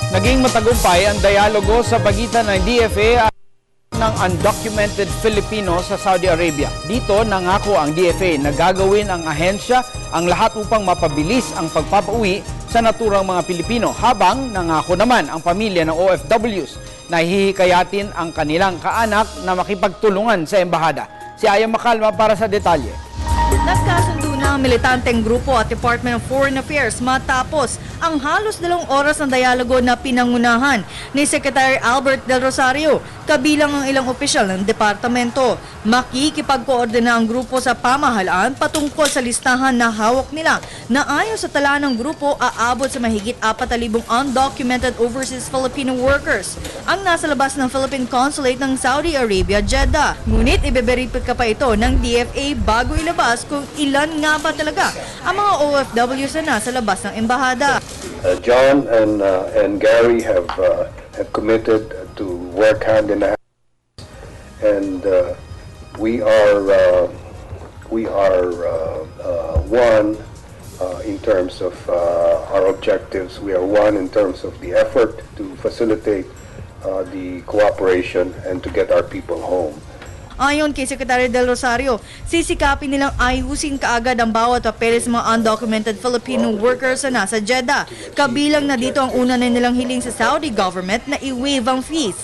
Naging matagumpay ang dialogo sa pagitan ng DFA at ng undocumented Filipino sa Saudi Arabia. Dito nangako ang DFA na gagawin ang ahensya ang lahat upang mapabilis ang pagpapauwi sa naturang mga Pilipino, habang nangako naman ang pamilya ng OFWs na hihikayatin ang kanilang kaanak na makipagtulungan sa embahada. Si Aya Macalma para sa detalye. Nagkasundo na ang militanteng grupo at Department of Foreign Affairs matapos ang halos 2 oras ng dialogo na pinangunahan ni Secretary Albert Del Rosario, kabilang ang ilang opisyal ng departamento. Makikipagkoordina ang grupo sa pamahalaan patungkol sa listahan na hawak nila na ayon sa tala ng grupo aabot sa mahigit 4,000 undocumented overseas Filipino workers ang nasa labas ng Philippine Consulate ng Saudi Arabia, Jeddah. Ngunit ibeberipika pa ito ng DFA bago ilabas kung ilan nga ba talaga ang mga OFWs na nasa labas ng embahada. John and Gary have committed to work hand in hand, and we are one in terms of our objectives. We are one in terms of the effort to facilitate the cooperation and to get our people home. Ayon kay Secretary Del Rosario, sisikapin nilang ayusin kaagad ang bawat papeles ng mga undocumented Filipino workers na nasa Jeddah. Kabilang na dito ang una na nilang hiling sa Saudi government na i-waive ang fees,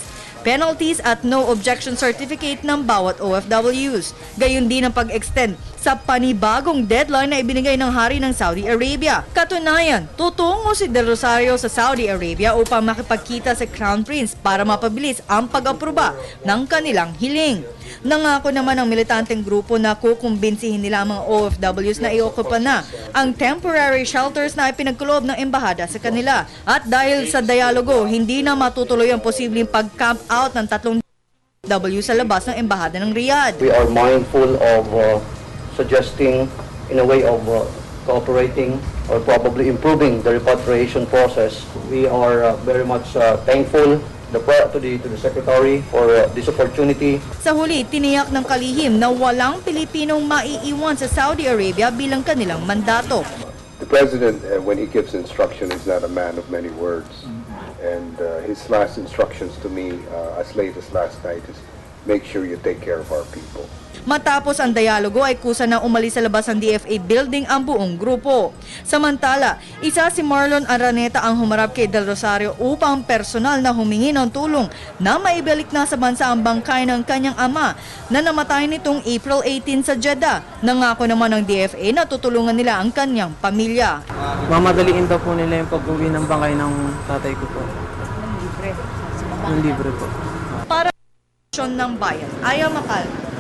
penalties at no objection certificate ng bawat OFWs. Gayon din ang pag-extend sa panibagong deadline na ibinigay ng Hari ng Saudi Arabia. Katunayan, tutungo si Del Rosario sa Saudi Arabia upang makipagkita sa Crown Prince para mapabilis ang pag-aproba ng kanilang hiling. Nangako naman ang militanteng grupo na kukumbinsihin nila ang mga OFWs na iokupa na ang temporary shelters na ipinagkulob ng embahada sa kanila. At dahil sa dialogo, hindi na matutuloy ang posibleng pag-camp out ng 3 OFW sa labas ng embahada ng Riyadh. We are mindful of suggesting in a way of cooperating or probably improving the repatriation process. We are very much thankful to the Secretary for this opportunity. Sa huli, tiniyak ng kalihim na walang Pilipinong maiiwan sa Saudi Arabia bilang kanilang mandato. The President, when he gives instruction, is not a man of many words. And his last instructions to me, as late as last night, is make sure you take care of our people. Matapos ang dialogo ay kusa na umalis sa labas ng DFA building ang buong grupo. Samantala, isa si Marlon Araneta ang humarap kay Del Rosario upang personal na humingi ng tulong na maibalik na sa bansa ang bangkay ng kanyang ama na namatay nitong April 18 sa Jeddah. Nangako naman ng DFA na tutulungan nila ang kanyang pamilya. Mamadaliin daw po nila yung pag-uwi ng bangkay ng tatay ko po. Libre? Yung libre po. Para ng bayan, Aya Macalma.